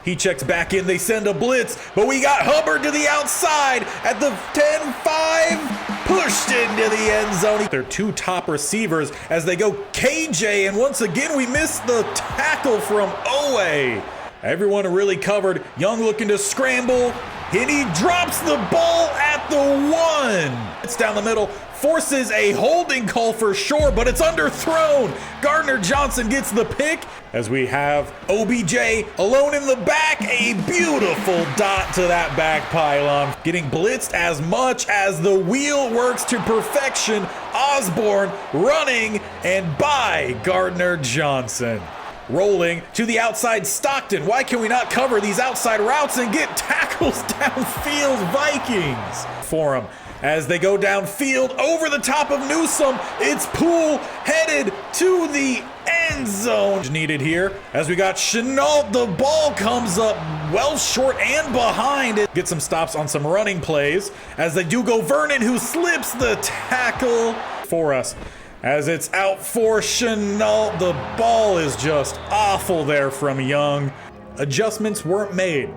He checks back in, they send a blitz, but we got Hubbard to the outside at the 10-5, pushed into the end zone. Their two top receivers as they go KJ, and once again we missed the tackle from Owe. Everyone really covered. Young looking to scramble, and he drops the ball at the 1. It's down the middle, forces a holding call for sure, but it's underthrown. Gardner Johnson gets the pick as we have OBJ alone in the back. A beautiful dot to that back pylon. Getting blitzed as much as the wheel works to perfection. Osborne running and by Gardner Johnson. Rolling to the outside, Stockton. Why can we not cover these outside routes and get tackles downfield? Vikings for him as they go downfield over the top of Newsome. It's Poole headed to the end zone. Needed here as we got Chenault. The ball comes up well short and behind it. Get some stops on some running plays as they do go Vernon, who slips the tackle for us. As it's out for Chenault, the ball is just awful there from Young. Adjustments weren't made.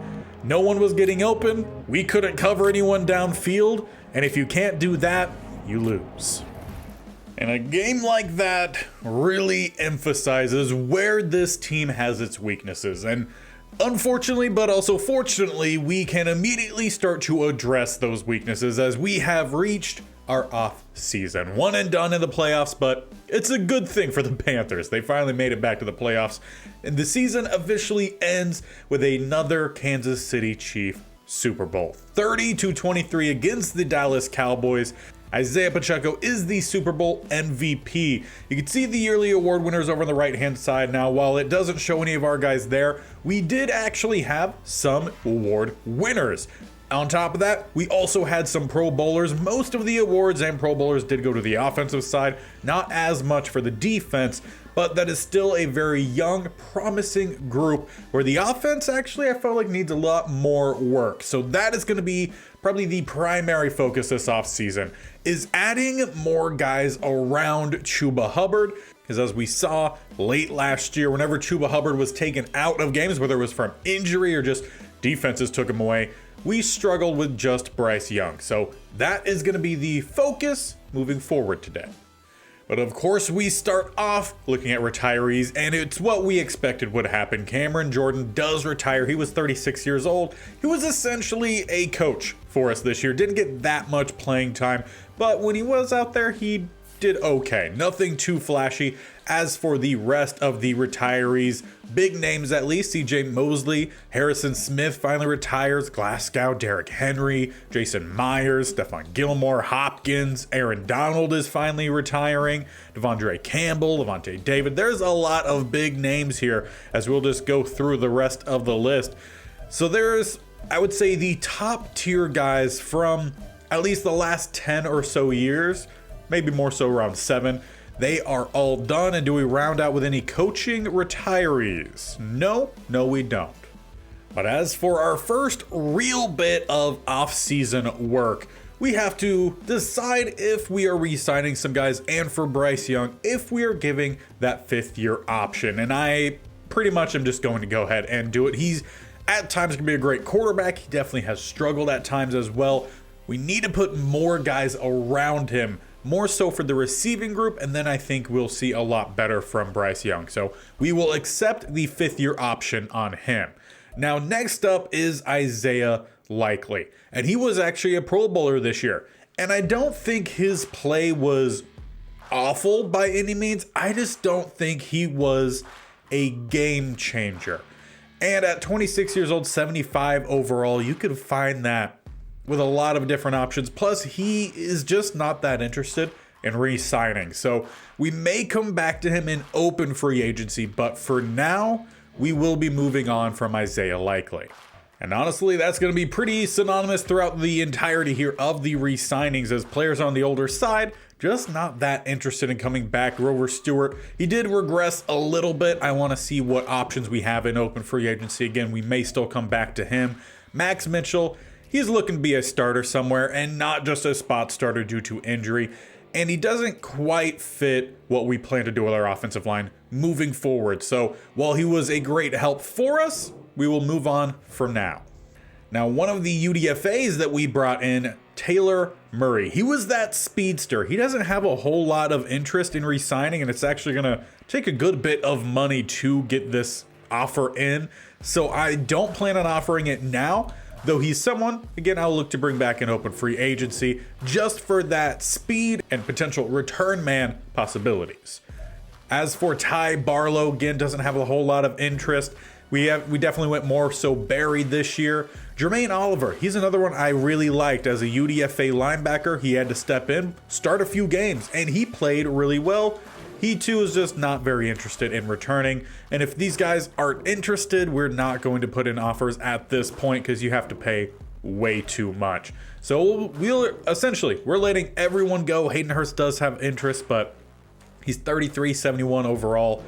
No one was getting open. We couldn't cover anyone downfield. And if you can't do that, you lose. And a game like that really emphasizes where this team has its weaknesses. And unfortunately, but also fortunately, we can immediately start to address those weaknesses as we have reached our off season. One and done in the playoffs, but it's a good thing for the Panthers. They finally made it back to the playoffs, and the season officially ends with another Kansas City Chief Super Bowl. 30-23 against the Dallas Cowboys. Isaiah Pacheco is the Super Bowl MVP. You can see the yearly award winners over on the right-hand side. Now, while it doesn't show any of our guys there, we did actually have some award winners. On top of that, we also had some Pro Bowlers. Most of the awards and Pro Bowlers did go to the offensive side, not as much for the defense, but that is still a very young, promising group where the offense actually I felt like needs a lot more work. So that is going to be probably the primary focus this offseason, is adding more guys around Chuba Hubbard. Because as we saw late last year, whenever Chuba Hubbard was taken out of games, whether it was from injury or just defenses took him away, we struggled with just Bryce Young. So that is going to be the focus moving forward today. But of course, we start off looking at retirees, and it's what we expected would happen. Cameron Jordan does retire. He was 36 years old. He was essentially a coach for us this year. Didn't get that much playing time, but when he was out there, he did okay. Nothing too flashy. As for the rest of the retirees, big names at least, CJ Mosley, Harrison Smith finally retires, Glasgow, Derrick Henry, Jason Myers, Stephon Gilmore, Hopkins, Aaron Donald is finally retiring, Devondre Campbell, Levante David. There's a lot of big names here as we'll just go through the rest of the list. So there's, I would say, the top tier guys from at least the last 10 or so years, maybe more so around 7. They are all done. And do we round out with any coaching retirees? No, we don't. But as for our first real bit of off-season work, we have to decide if we are re-signing some guys, and for Bryce Young, if we are giving that 5th-year option. And I pretty much am just going to go ahead and do it. He's at times going to be a great quarterback. He definitely has struggled at times as well. We need to put more guys around him, more so for the receiving group, and then I think we'll see a lot better from Bryce Young. So we will accept the 5th-year option on him. Now, next up is Isaiah Likely, and he was actually a Pro Bowler this year. And I don't think his play was awful by any means. I just don't think he was a game changer. And at 26 years old, 75 overall, you could find that with a lot of different options. Plus, he is just not that interested in re-signing. So we may come back to him in open free agency, but for now, we will be moving on from Isaiah Likely. And honestly, that's going to be pretty synonymous throughout the entirety here of the re-signings, as players on the older side just not that interested in coming back. Grover Stewart, he did regress a little bit. I want to see what options we have in open free agency. Again, we may still come back to him. Max Mitchell, he's looking to be a starter somewhere and not just a spot starter due to injury. And he doesn't quite fit what we plan to do with our offensive line moving forward. So while he was a great help for us, we will move on for now. Now, one of the UDFAs that we brought in, Taylor Murray. He was that speedster. He doesn't have a whole lot of interest in re-signing, and it's actually going to take a good bit of money to get this offer in. So I don't plan on offering it now, though he's someone, again, I'll look to bring back in open free agency just for that speed and potential return man possibilities. As for Ty Barlow, again, doesn't have a whole lot of interest. We definitely went more so buried this year. Jermaine Oliver, he's another one I really liked as a UDFA linebacker. He had to step in, start a few games, and he played really well. He too is just not very interested in returning. And if these guys aren't interested, we're not going to put in offers at this point because you have to pay way too much. So we're letting everyone go. Hayden Hurst does have interest, but he's 33.71 overall.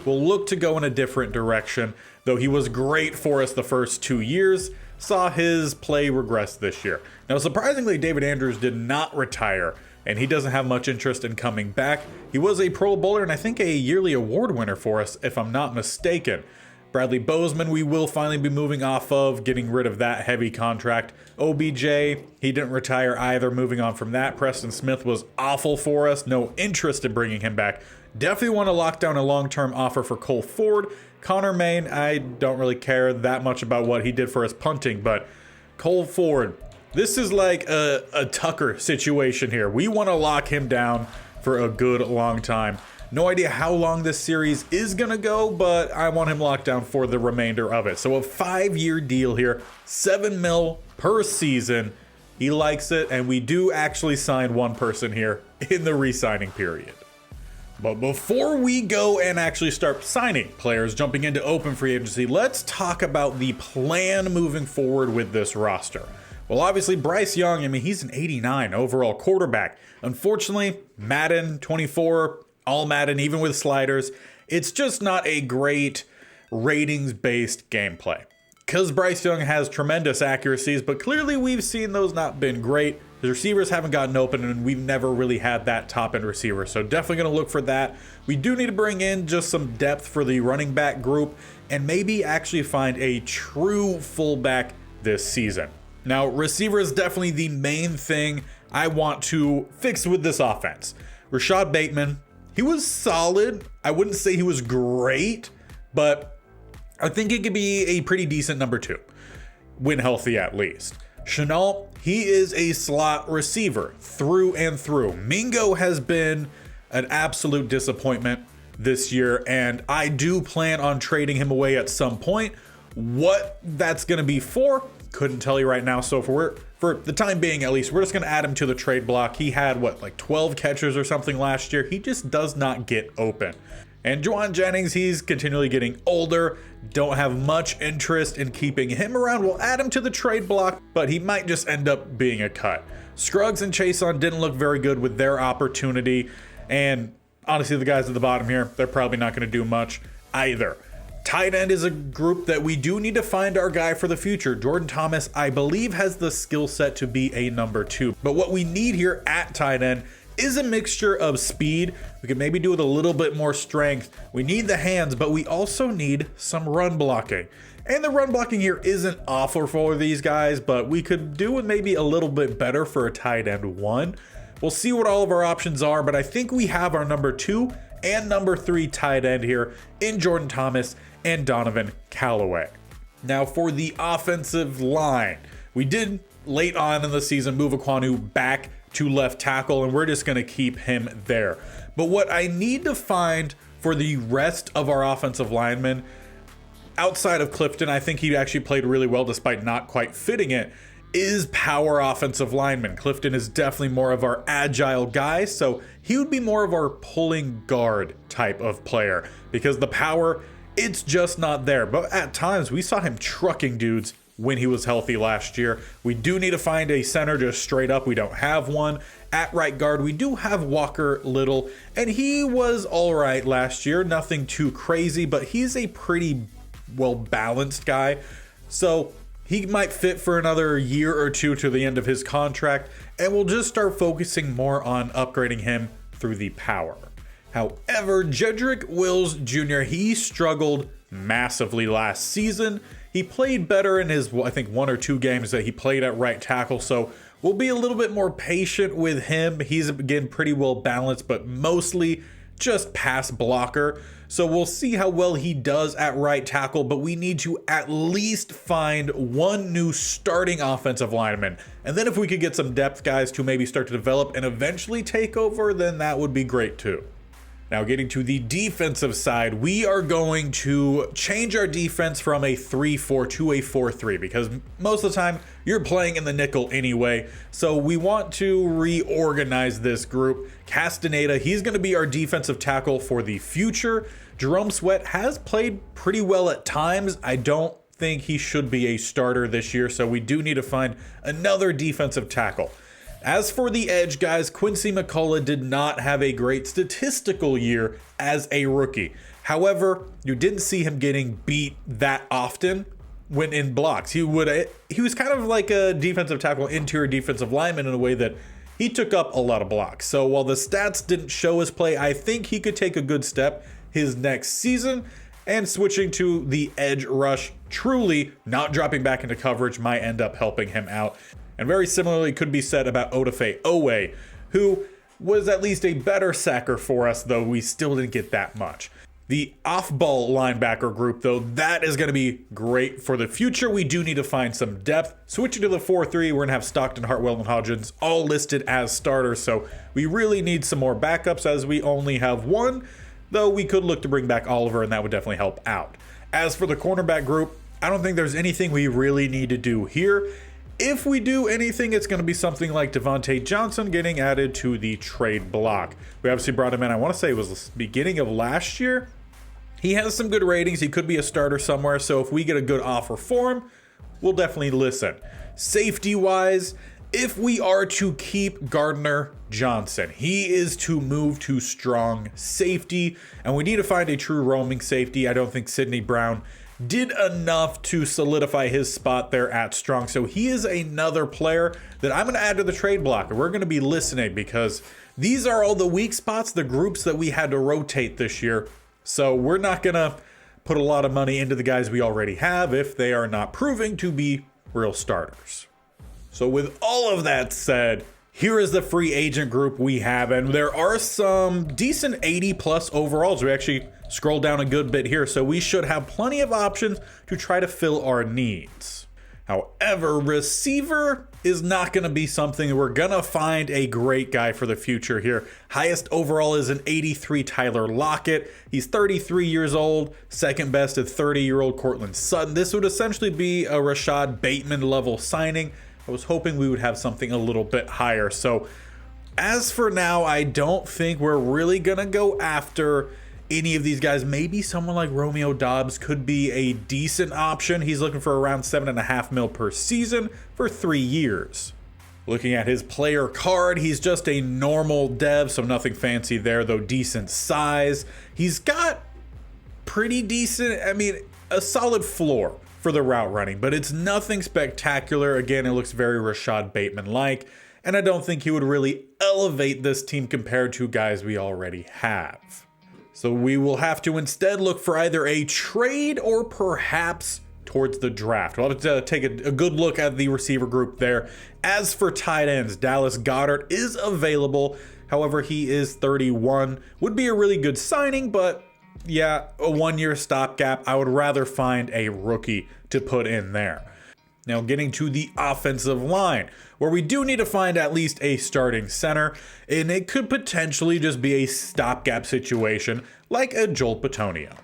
We'll look to go in a different direction, though he was great for us the first 2 years. Saw his play regress this year. Now, surprisingly, David Andrews did not retire, and he doesn't have much interest in coming back. He was a Pro Bowler and I think a yearly award winner for us, if I'm not mistaken. Bradley Bozeman, we will finally be moving off of, getting rid of that heavy contract. OBJ, he didn't retire either, moving on from that. Preston Smith was awful for us, no interest in bringing him back. Definitely want to lock down a long-term offer for Cole Ford. Connor Main, I don't really care that much about what he did for us punting, but Cole Ford, this is like a Tucker situation here. We want to lock him down for a good long time. No idea how long this series is going to go, but I want him locked down for the remainder of it. So a 5-year deal here, $7 million per season. He likes it, and we do actually sign one person here in the re-signing period. But before we go and actually start signing players, jumping into open free agency, let's talk about the plan moving forward with this roster. Well, obviously, Bryce Young, I mean, he's an 89 overall quarterback. Unfortunately, Madden 24, all Madden, even with sliders, it's just not a great ratings-based gameplay. Because Bryce Young has tremendous accuracies, but clearly we've seen those not been great. The receivers haven't gotten open, and we've never really had that top-end receiver, so definitely going to look for that. We do need to bring in just some depth for the running back group, and maybe actually find a true fullback this season. Now, receiver is definitely the main thing I want to fix with this offense. Rashad Bateman, he was solid. I wouldn't say he was great, but I think he could be a pretty decent number 2, when healthy at least. Chenault, he is a slot receiver through and through. Mingo has been an absolute disappointment this year, and I do plan on trading him away at some point. What that's going to be for, couldn't tell you right now. So for the time being, at least, we're just going to add him to the trade block. He had, like 12 catches or something last year. He just does not get open. And Juwan Jennings, he's continually getting older. Don't have much interest in keeping him around. We'll add him to the trade block, but he might just end up being a cut. Scruggs and Chason didn't look very good with their opportunity. And honestly, the guys at the bottom here, they're probably not going to do much either. Tight end is a group that we do need to find our guy for the future. Jordan Thomas, I believe, has the skill set to be a number 2. But what we need here at tight end is a mixture of speed. We could maybe do with a little bit more strength. We need the hands, but we also need some run blocking. And the run blocking here isn't awful for these guys, but we could do with maybe a little bit better for a tight end 1. We'll see what all of our options are, but I think we have our number 2 and number 3 tight end here in Jordan Thomas and Donovan Callaway. Now for the offensive line, we did late on in the season move Aquanu back to left tackle, and we're just going to keep him there. But what I need to find for the rest of our offensive linemen, outside of Clifton, I think he actually played really well despite not quite fitting it, is power offensive linemen. Clifton is definitely more of our agile guy, so he would be more of our pulling guard type of player because the power, it's just not there. But at times we saw him trucking dudes when he was healthy last year. We do need to find a center just straight up. We don't have one. At right guard, we do have Walker Little, and he was all right last year. Nothing too crazy, but he's a pretty well-balanced guy. So he might fit for another year or two to the end of his contract, and we'll just start focusing more on upgrading him through the power. However, Jedrick Wills Jr., he struggled massively last season. He played better in his, I think, 1 or 2 games that he played at right tackle, so we'll be a little bit more patient with him. He's, again, pretty well balanced, but mostly just pass blocker. So we'll see how well he does at right tackle, but we need to at least find one new starting offensive lineman. And then if we could get some depth guys to maybe start to develop and eventually take over, then that would be great too. Now getting to the defensive side, we are going to change our defense from a 3-4 to a 4-3 because most of the time you're playing in the nickel anyway. So we want to reorganize this group. Castaneda, he's going to be our defensive tackle for the future. Jerome Sweat has played pretty well at times. I don't think he should be a starter this year, so we do need to find another defensive tackle. As for the edge guys, Quincy McCullough did not have a great statistical year as a rookie. However, you didn't see him getting beat that often when in blocks. He was kind of like a defensive tackle, interior defensive lineman in a way that he took up a lot of blocks. So while the stats didn't show his play, I think he could take a good step his next season, and switching to the edge rush, truly not dropping back into coverage might end up helping him out. And very similarly could be said about Odafe Owe, who was at least a better sacker for us, though we still didn't get that much. The off-ball linebacker group, though, that is going to be great for the future. We do need to find some depth. Switching to the 4-3, we're going to have Stockton, Hartwell, and Hodgins all listed as starters, so we really need some more backups as we only have one, though we could look to bring back Oliver, and that would definitely help out. As for the cornerback group, I don't think there's anything we really need to do here. If we do anything, it's going to be something like Devontae Johnson getting added to the trade block. We obviously brought him in, I want to say it was the beginning of last year. He has some good ratings. He could be a starter somewhere, so if we get a good offer for him, we'll definitely listen. Safety-wise, if we are to keep Gardner Johnson, he is to move to strong safety, and we need to find a true roaming safety. I don't think Sidney Brown did enough to solidify his spot there at strong. So he is another player that I'm going to add to the trade block. And we're going to be listening because these are all the weak spots, the groups that we had to rotate this year. So we're not going to put a lot of money into the guys we already have if they are not proving to be real starters. So with all of that said, here is the free agent group we have, and there are some decent 80 plus overalls. We actually scroll down a good bit here, so we should have plenty of options to try to fill our needs. However, receiver is not going to be something. We're going to find a great guy for the future here. Highest overall is an 83 Tyler Lockett. He's 33 years old, second best at 30-year-old Cortland Sutton. This would essentially be a Rashad Bateman level signing. I was hoping we would have something a little bit higher. So as for now, I don't think we're really going to go after any of these guys. Maybe someone like Romeo Doubs could be a decent option. He's looking for around $7.5 million per season for 3 years. Looking at his player card, he's just a normal dev, so nothing fancy there, though decent size. He's got pretty decent, a solid floor for the route running, but it's nothing spectacular. Again, it looks very Rashad Bateman-like, and I don't think he would really elevate this team compared to guys we already have. So we will have to instead look for either a trade or perhaps towards the draft. We'll have to take a good look at the receiver group there. As for tight ends, Dallas Goedert is available. However, he is 31. Would be a really good signing, but yeah, a 1-year stopgap. I would rather find a rookie to put in there. Now getting to the offensive line, where we do need to find at least a starting center, and it could potentially just be a stopgap situation like a Joel Bitonio.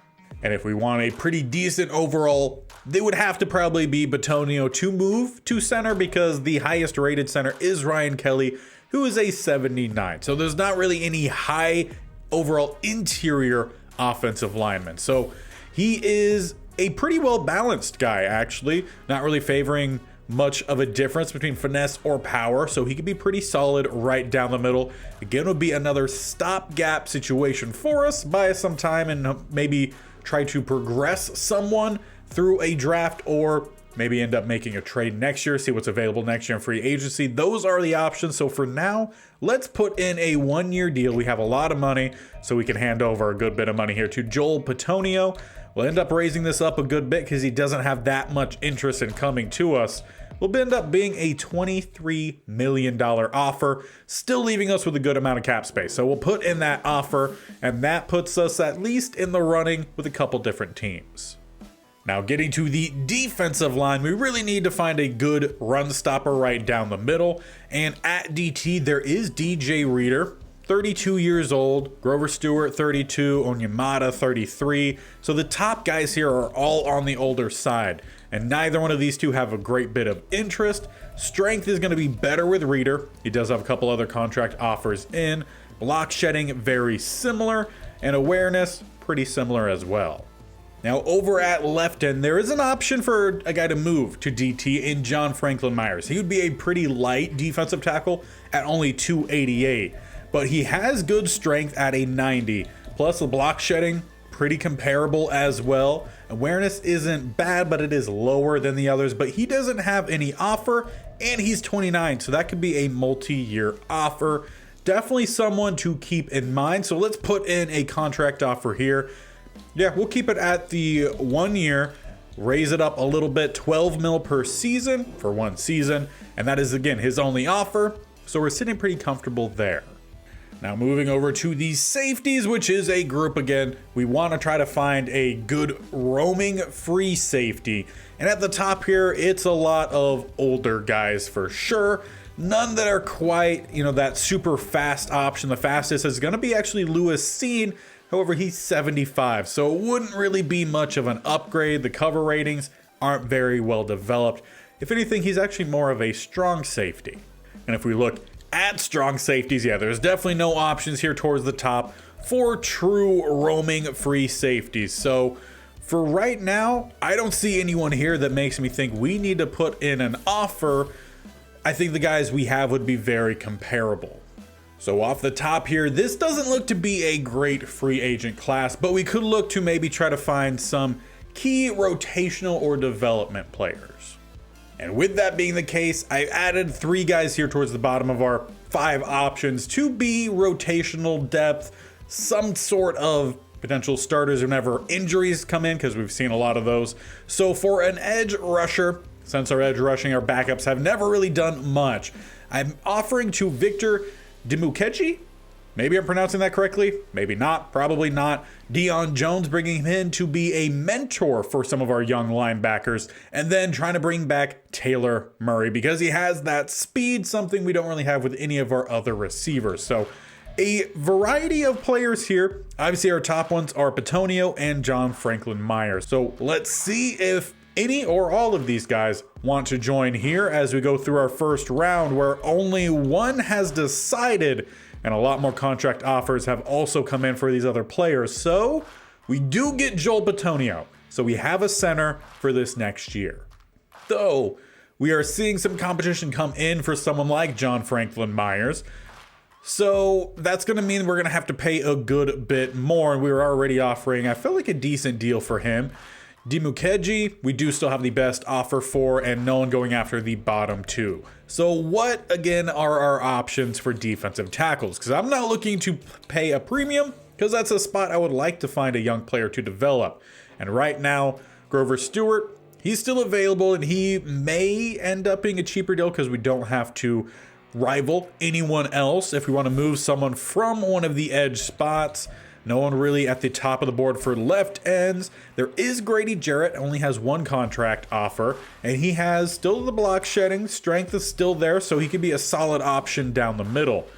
And if we want a pretty decent overall, they would have to probably be Bitonio to move to center because the highest rated center is Ryan Kelly, who is a 79. So there's not really any high overall interior offensive lineman. So he is a pretty well balanced guy, actually, not really favoring much of a difference between finesse or power, so he could be pretty solid right down the middle. Again, would be another stopgap situation for us. Buy us some time and maybe try to progress someone through a draft, or maybe end up making a trade next year, see what's available next year in free agency. Those are the options. So for now, let's put in a 1-year deal. We have a lot of money, so we can hand over a good bit of money here to Joel Bitonio. We'll end up raising this up a good bit because he doesn't have that much interest in coming to us. Will end up being a $23 million offer, still leaving us with a good amount of cap space. So we'll put in that offer, and that puts us at least in the running with a couple different teams. Now getting to the defensive line, we really need to find a good run stopper right down the middle. And at DT, there is DJ Reader, 32 years old, Grover Stewart, 32, Onyemata, 33. So the top guys here are all on the older side, and neither one of these two have a great bit of interest. Strength is going to be better with Reader. He does have a couple other contract offers in. Block shedding, very similar, and awareness, pretty similar as well. Now over at left end, there is an option for a guy to move to DT in John Franklin Myers. He would be a pretty light defensive tackle at only 288, but he has good strength at a 90. Plus the block shedding, pretty comparable as well. Awareness isn't bad, but it is lower than the others, but he doesn't have any offer, and he's 29, so that could be a multi-year offer. Definitely someone to keep in mind, so let's put in a contract offer here. Yeah, we'll keep it at the 1 year, raise it up a little bit, 12 mil per season for 1 season, and that is again his only offer, so we're sitting pretty comfortable there. Now moving over to the safeties, which is a group again. We want to try to find a good roaming free safety, and at the top here it's a lot of older guys for sure. None that are quite, that super fast option. The fastest is going to be actually Lewis Seen. However, he's 75, so it wouldn't really be much of an upgrade. The cover ratings aren't very well developed. If anything, he's actually more of a strong safety. And if we look at strong safeties, yeah, there's definitely no options here towards the top for true roaming free safeties. So for right now, I don't see anyone here that makes me think we need to put in an offer. I think the guys we have would be very comparable. So off the top here, this doesn't look to be a great free agent class, but we could look to maybe try to find some key rotational or development players. And with that being the case, I added 3 guys here towards the bottom of our 5 options to be rotational depth, some sort of potential starters whenever injuries come in, because we've seen a lot of those. So for an edge rusher, since our edge rushing, our backups have never really done much, I'm offering to Victor Dimukeji, maybe I'm pronouncing that correctly, maybe not, probably not. Deion Jones, bringing him in to be a mentor for some of our young linebackers, and then trying to bring back Taylor Murray because he has that speed, something we don't really have with any of our other receivers. So a variety of players here. Obviously our top ones are Petonio and John Franklin Myers. So let's see if any or all of these guys want to join here as we go through our first round, where only one has decided and a lot more contract offers have also come in for these other players. So we do get Joel Petonio, so we have a center for this next year. Though we are seeing some competition come in for someone like John Franklin Myers, so that's going to mean we're going to have to pay a good bit more, and we were already offering, I feel like, a decent deal for him. Dimukeji, we do still have the best offer for, and no one going after the bottom 2. So what, again, are our options for defensive tackles? Because I'm not looking to pay a premium, because that's a spot I would like to find a young player to develop. And right now, Grover Stewart, he's still available, and he may end up being a cheaper deal because we don't have to rival anyone else if we want to move someone from one of the edge spots. No one really at the top of the board for left ends. There is Grady Jarrett, only has 1 contract offer, and he has still the block shedding. Strength is still there, so he could be a solid option down the middle.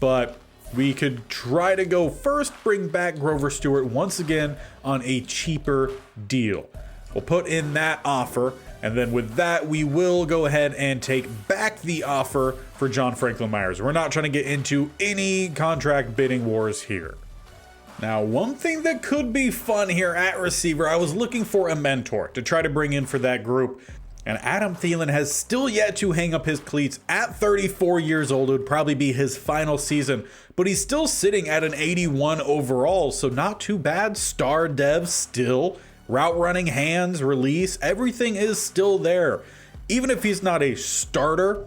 But we could try to go first, bring back Grover Stewart once again on a cheaper deal. We'll put in that offer, and then with that, we will go ahead and take back the offer for John Franklin Myers. We're not trying to get into any contract bidding wars here. Now, one thing that could be fun here at receiver, I was looking for a mentor to try to bring in for that group. And Adam Thielen has still yet to hang up his cleats at 34 years old. It would probably be his final season, but he's still sitting at an 81 overall, so not too bad. Star dev still. Route running, hands, release, everything is still there. Even if he's not a starter,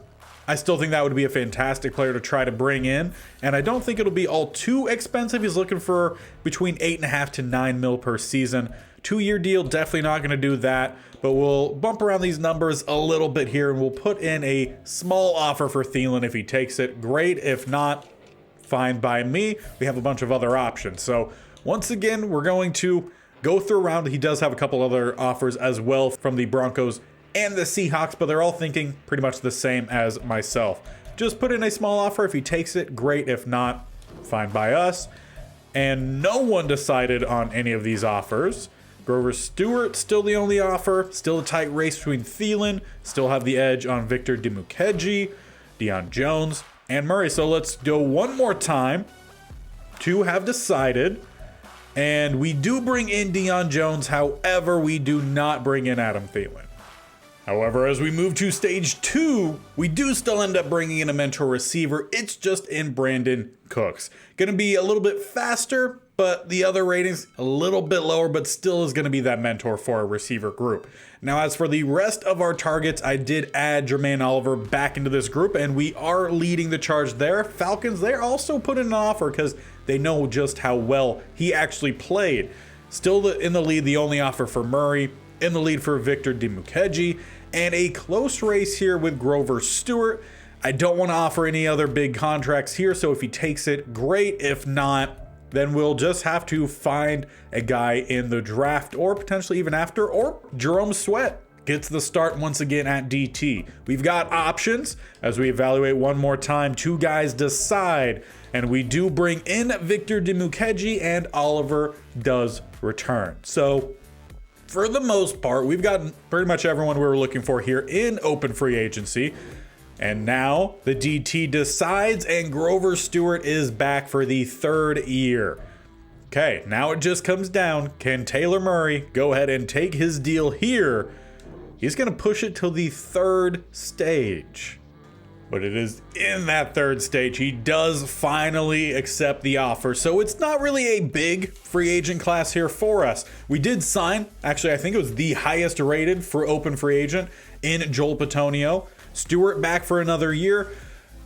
I still think that would be a fantastic player to try to bring in, and I don't think it'll be all too expensive. He's looking for between 8.5 to 9 mil per season 2-year deal, definitely not going to do that, but we'll bump around these numbers a little bit here and we'll put in a small offer for Thielen. If he takes it, great. If not, fine by me. We have a bunch of other options. So once again, we're going to go through a round. He does have a couple other offers as well from the Broncos and the Seahawks, but they're all thinking pretty much the same as myself. Just put in a small offer. If he takes it, great. If not, fine by us. And no one decided on any of these offers. Grover Stewart, still the only offer. Still a tight race between Thielen. Still have the edge on Victor Dimukeje, Deion Jones, and Murray. So let's go one more time. 2 have decided. And we do bring in Deion Jones. However, we do not bring in Adam Thielen. However, as we move to stage 2, we do still end up bringing in a mentor receiver. It's just in Brandon Cooks. Going to be a little bit faster, but the other ratings a little bit lower, but still is going to be that mentor for our receiver group. Now, as for the rest of our targets, I did add Jermaine Oliver back into this group, and we are leading the charge there. Falcons, they're also put in an offer because they know just how well he actually played. Still in the lead, the only offer for Murray, in the lead for Victor Dimukeje, and a close race here with Grover Stewart. I don't want to offer any other big contracts here, so if he takes it, great. If not, then we'll just have to find a guy in the draft or potentially even after, or Jerome Sweat gets the start once again at DT. We've got options as we evaluate one more time. 2 guys decide, and we do bring in Victor Dimukeje, and Oliver does return. So for the most part, we've gotten pretty much everyone we were looking for here in open free agency. And now the DT decides, and Grover Stewart is back for the 3rd year. Okay, now it just comes down. Can Taylor Murray go ahead and take his deal here? He's going to push it to the 3rd stage. But it is in that 3rd stage. He does finally accept the offer. So it's not really a big free agent class here for us. We did sign, actually, I think it was the highest rated for open free agent in Joel Bitonio. Stewart back for another year.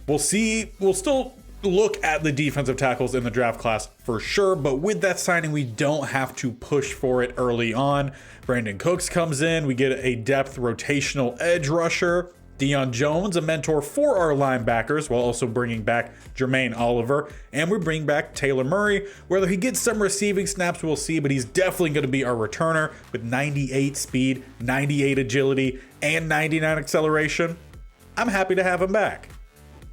We'll see. We'll still look at the defensive tackles in the draft class for sure. But with that signing, we don't have to push for it early on. Brandon Cooks comes in. We get a depth rotational edge rusher. Deion Jones, a mentor for our linebackers, while also bringing back Jermaine Oliver. And we bring back Taylor Murray. Whether he gets some receiving snaps, we'll see, but he's definitely going to be our returner with 98 speed, 98 agility, and 99 acceleration. I'm happy to have him back.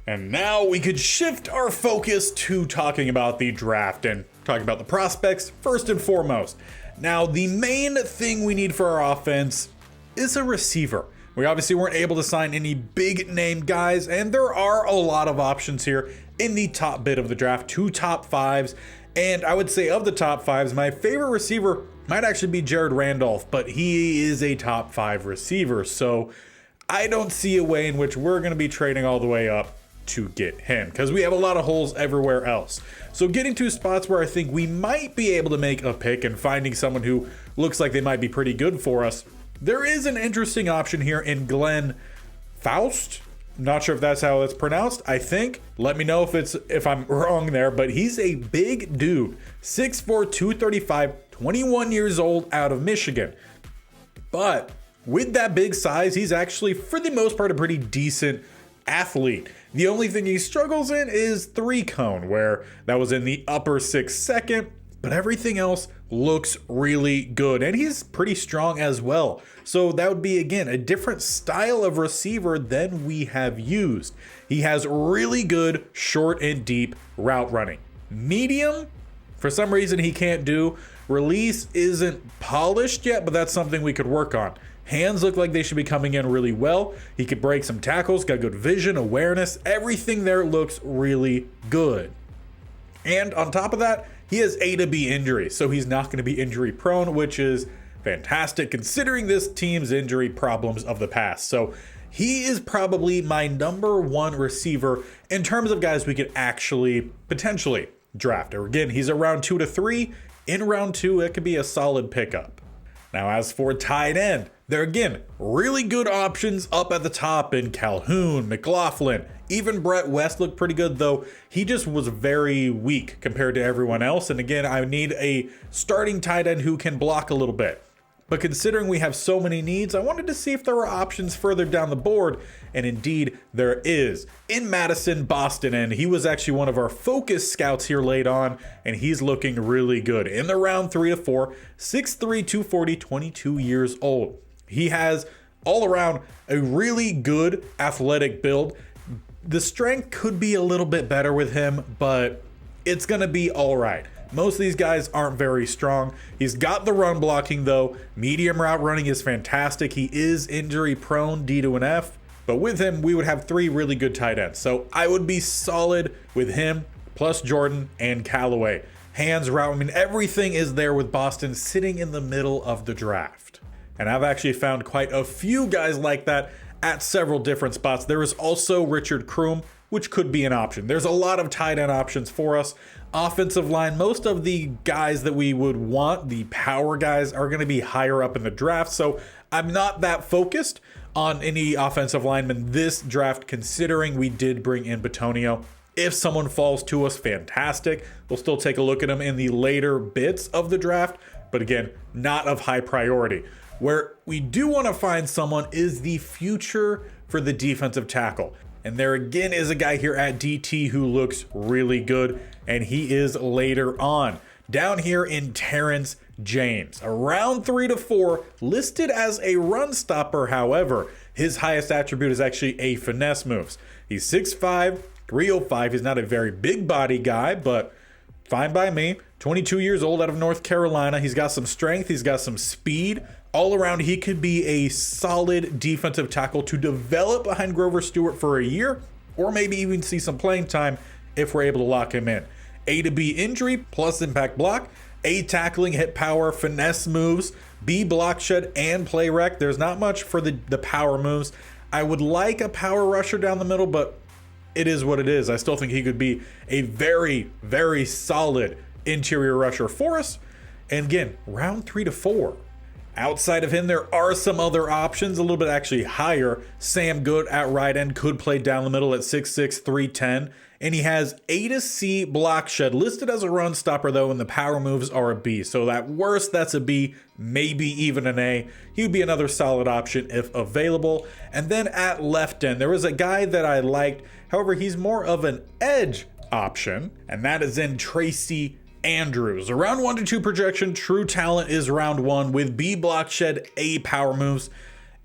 And now we could shift our focus to talking about the draft and talking about the prospects first and foremost. Now, the main thing we need for our offense is a receiver. We obviously weren't able to sign any big name guys, and there are a lot of options here in the top bit of the draft, 2 top 5s. And I would say of the top 5s, my favorite receiver might actually be Jared Randolph, but he is a top 5 receiver. So I don't see a way in which we're going to be trading all the way up to get him, because we have a lot of holes everywhere else. So getting to spots where I think we might be able to make a pick and finding someone who looks like they might be pretty good for us, there is an interesting option here in Glenn Faust. Not sure if that's how it's pronounced. I think. Let me know if I'm wrong there, but he's a big dude. 6'4", 235, 21 years old, out of Michigan. But with that big size, he's actually, for the most part, a pretty decent athlete. The only thing he struggles in is 3-cone, where that was in the upper 6-second, but everything else looks really good, and he's pretty strong as well. So that would be, again, a different style of receiver than we have used. He has really good short and deep route running. Medium, for some reason he can't do. Release isn't polished yet, but that's something we could work on. Hands look like they should be coming in really well. He could break some tackles, got good vision, awareness. Everything there looks really good. And on top of that, he has A to B injuries, so he's not going to be injury prone, which is fantastic considering this team's injury problems of the past. So he is probably my number 1 receiver in terms of guys we could actually potentially draft. Or again, he's around 2 to 3. In round 2, it could be a solid pickup. Now, as for tight end, there again, really good options up at the top in Calhoun, McLaughlin, even Brett West looked pretty good, though he just was very weak compared to everyone else. And again, I need a starting tight end who can block a little bit. But considering we have so many needs, I wanted to see if there were options further down the board, and indeed there is. In Madison, Boston, and he was actually one of our focus scouts here late on, and he's looking really good. In the round 3 to 4, 6'3", 240, 22 years old. He has all around a really good athletic build. The strength could be a little bit better with him, but it's going to be all right. Most of these guys aren't very strong. He's got the run blocking though. Medium route running is fantastic. He is injury prone, D to an F. But with him, we would have 3 really good tight ends. So I would be solid with him, plus Jordan and Callaway. Hands, route, I mean, everything is there with Boston sitting in the middle of the draft. And I've actually found quite a few guys like that at several different spots. There is also Richard Kroom, which could be an option. There's a lot of tight end options for us. Offensive line, most of the guys that we would want, the power guys, are going to be higher up in the draft. So I'm not that focused on any offensive lineman this draft, considering we did bring in Bitonio. If someone falls to us, fantastic. We'll still take a look at them in the later bits of the draft, but again, not of high priority. Where we do want to find someone is the future for the defensive tackle. And there again is a guy here at DT who looks really good, and he is later on. Down here in Terrence James, around 3 to 4, listed as a run stopper. However, his highest attribute is actually a finesse moves. He's 6'5", 305. He's not a very big body guy, but fine by me. 22 years old, out of North Carolina. He's got some strength. He's got some speed. All around, he could be a solid defensive tackle to develop behind Grover Stewart for a year, or maybe even see some playing time if we're able to lock him in. A to B injury plus impact block, A tackling, hit power, finesse moves, B block shed, and play rec. There's not much for the power moves. I would like a power rusher down the middle, but it is what it is. I still think he could be a very, very solid interior rusher for us. And again, round 3 to 4. Outside of him, there are some other options, a little bit actually higher. Sam Good at right end could play down the middle at 6'6", 310. And he has A to C block shed, listed as a run stopper though, and the power moves are a B. So at worst, that's a B, maybe even an A. He would be another solid option if available. And then at left end, there was a guy that I liked. However, he's more of an edge option, and that is in Tracy Andrews. Around 1 to 2 projection, true talent is round 1 with B block shed, A power moves.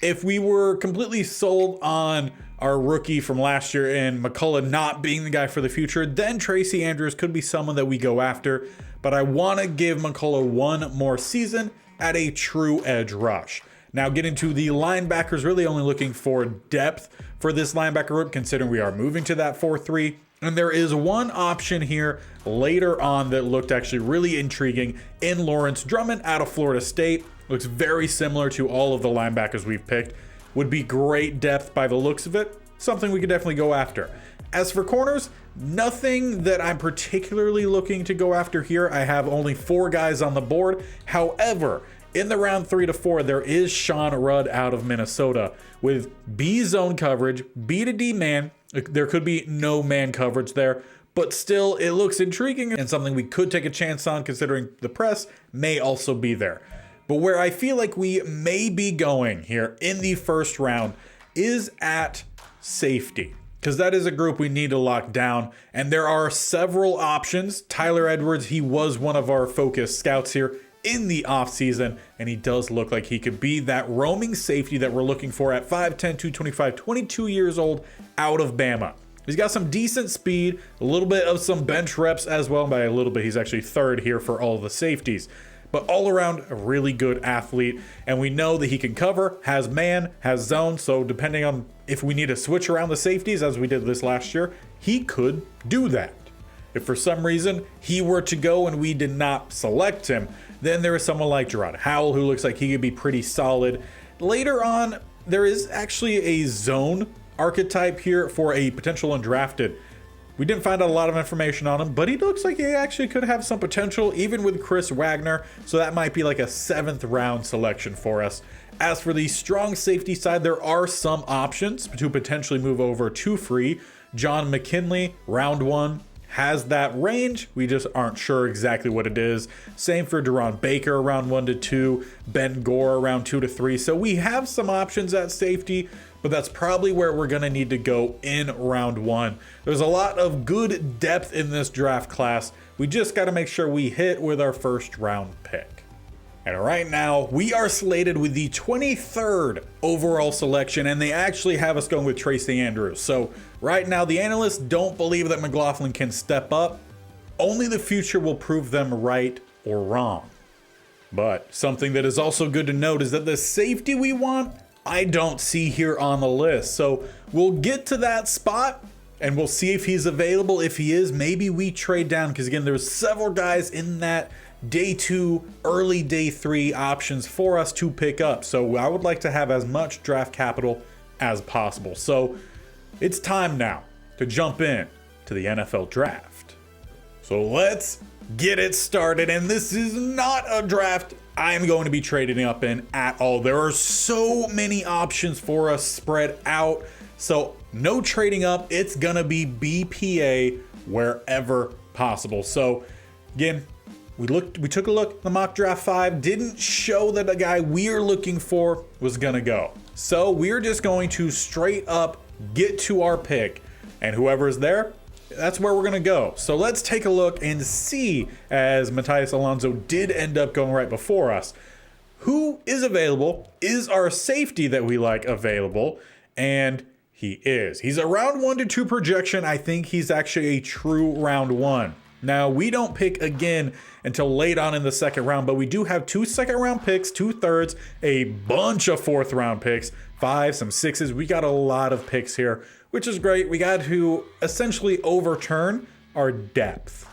If we were completely sold on our rookie from last year and McCullough not being the guy for the future, then Tracy Andrews could be someone that we go after. But I want to give McCullough one more season at a true edge rush. Now getting to the linebackers, really only looking for depth for this linebacker group, considering we are moving to that 4-3. And there is one option here later on that looked actually really intriguing in Lawrence Drummond out of Florida State. Looks very similar to all of the linebackers we've picked. Would be great depth by the looks of it. Something we could definitely go after. As for corners, nothing that I'm particularly looking to go after here. I have only 4 guys on the board. However, in the round 3 to 4, there is Sean Rudd out of Minnesota with B zone coverage, B to D man. There could be no man coverage there, but still it looks intriguing and something we could take a chance on, considering the press may also be there. But where I feel like we may be going here in the first round is at safety, because that is a group we need to lock down. And there are several options. Tyler Edwards, he was one of our focus scouts here in the offseason, and he does look like he could be that roaming safety that we're looking for at 5'10", 225, 22 years old, out of Bama. He's got some decent speed, a little bit of some bench reps as well. By a little bit, he's actually 3rd here for all the safeties. But all around, a really good athlete, and we know that he can cover, has man, has zone, so depending on if we need to switch around the safeties, as we did this last year, he could do that. If for some reason he were to go and we did not select him, then there is someone like Gerard Howell who looks like he could be pretty solid. Later on, there is actually a zone archetype here for a potential undrafted. We didn't find out a lot of information on him, but he looks like he actually could have some potential, even with Chris Wagner. So that might be like a 7th round selection for us. As for the strong safety side, there are some options to potentially move over to free. John McKinley, round 1, has that range. We just aren't sure exactly what it is. Same for Deron Baker, around 1 to 2. Ben Gore, around 2 to 3. So we have some options at safety, but that's probably where we're going to need to go in round 1. There's a lot of good depth in this draft class. We just got to make sure we hit with our first round pick. And right now, we are slated with the 23rd overall selection, and they actually have us going with Tracy Andrews. So right now, the analysts don't believe that McLaughlin can step up. Only the future will prove them right or wrong. But something that is also good to note is that the safety we want, I don't see here on the list. So we'll get to that spot, and we'll see if he's available. If he is, maybe we trade down, because again, there's several guys in that day 2, early day 3 options for us to pick up. So I would like to have as much draft capital as possible. So it's time now to jump in to the NFL draft. So let's get it started. And this is not a draft I am going to be trading up in at all. There are so many options for us spread out. So no trading up. It's going to be BPA wherever possible. So again, we took a look at the mock draft 5, didn't show that the guy we're looking for was gonna go. So we're just going to straight up get to our pick, and whoever's there, that's where we're gonna go. So let's take a look and see, as Matthias Alonso did end up going right before us, who is available. Is our safety that we like available? And he is. He's a round 1 to 2 projection. I think he's actually a true round 1. Now, we don't pick again until late on in the 2nd round, but we do have 2 2nd round picks, 2 3rds, a bunch of 4th round picks, 5, some 6s. We got a lot of picks here, which is great. We got to essentially overturn our depth.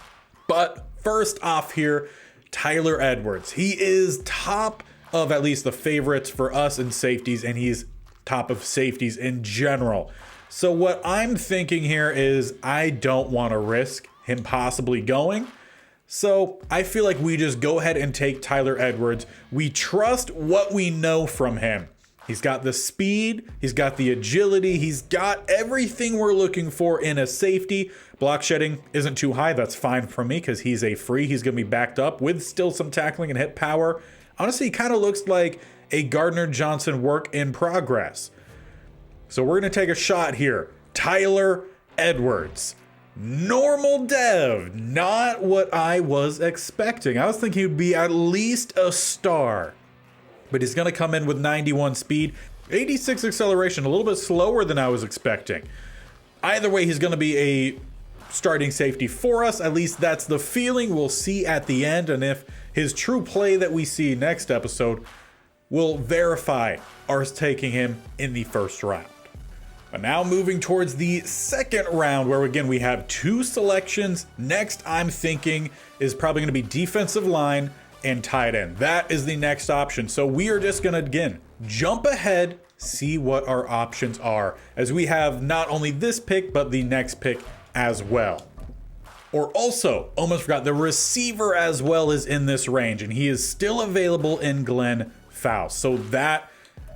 But first off here, Tyler Edwards. He is top of at least the favorites for us in safeties, and he's top of safeties in general. So what I'm thinking here is I don't want to risk him possibly going. So I feel like we just go ahead and take Tyler Edwards. We trust what we know from him. He's got the speed, he's got the agility, he's got everything we're looking for in a safety. Block shedding isn't too high, that's fine for me because he's a free. He's going to be backed up with still some tackling and hit power. Honestly, he kind of looks like a Gardner Johnson work in progress. So we're going to take a shot here. Tyler Edwards. Normal dev, not what I was expecting. I was thinking he'd be at least a star, but he's going to come in with 91 speed, 86 acceleration, a little bit slower than I was expecting. Either way, he's going to be a starting safety for us. At least that's the feeling. We'll see at the end, and if his true play that we see next episode will verify ours taking him in the 1st round. But now moving towards the 2nd round, where again we have 2 selections. Next, I'm thinking is probably going to be defensive line and tight end. That is the next option. So we are just going to again jump ahead, see what our options are, as we have not only this pick but the next pick as well. Or also, almost forgot, the receiver as well is in this range, and he is still available in Glenn Faust. So that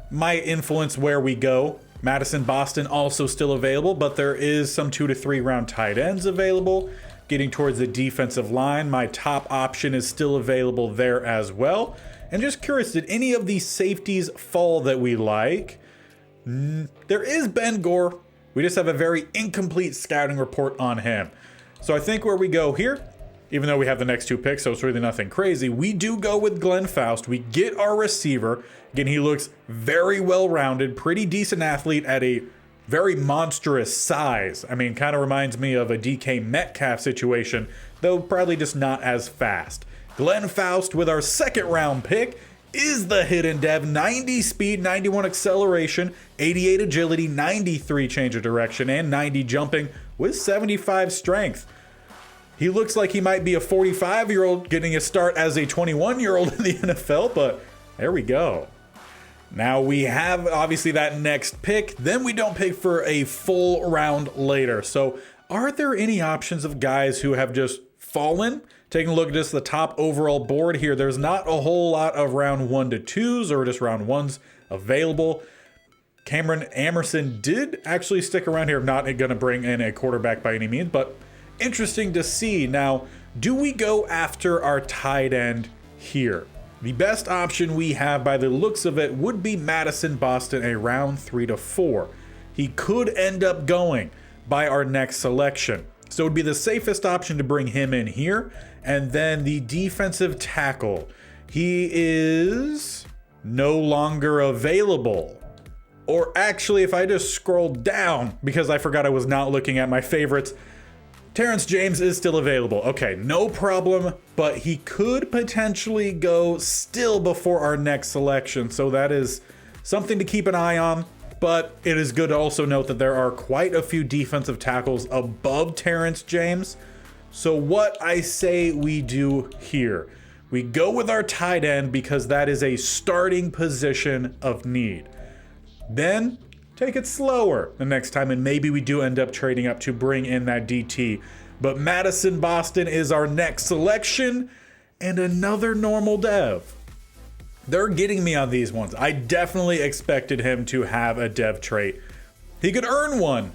might influence where we go. Madison Boston also still available, but there is some 2 to 3 round tight ends available. Getting towards the defensive line, my top option is still available there as well. And just curious, did any of these safeties fall that we like? There is Ben Gore. We just have a very incomplete scouting report on him. So I think where we go here, even though we have the next 2 picks, so it's really nothing crazy, we do go with Glenn Faust. We get our receiver. Again, he looks very well-rounded, pretty decent athlete at a very monstrous size. I mean, kind of reminds me of a DK Metcalf situation, though probably just not as fast. Glenn Faust with our 2nd round pick is the hidden dev. 90 speed, 91 acceleration, 88 agility, 93 change of direction, and 90 jumping with 75 strength. He looks like he might be a 45-year-old getting a start as a 21-year-old in the NFL, but there we go. Now we have obviously that next pick, then we don't pick for a full round later. So are there any options of guys who have just fallen? Taking a look at just the top overall board here, there's not a whole lot of round 1 to 2s or just round 1s available. Cameron Emerson did actually stick around here. I'm not going to bring in a quarterback by any means, but interesting to see. Now, do we go after our tight end here? The best option we have by the looks of it would be Madison Boston, a round 3 to 4. He could end up going by our next selection. So it would be the safest option to bring him in here. And then the defensive tackle. He is no longer available. Or actually, if I just scroll down, because I forgot I was not looking at my favorites, Terrence James is still available. Okay, no problem, but he could potentially go still before our next selection. So that is something to keep an eye on. But it is good to also note that there are quite a few defensive tackles above Terrence James. So what I say we do here, we go with our tight end because that is a starting position of need. Then take it slower the next time, and maybe we do end up trading up to bring in that DT. But Madison Boston is our next selection, and another normal dev. They're getting me on these ones. I definitely expected him to have a dev trait. He could earn one,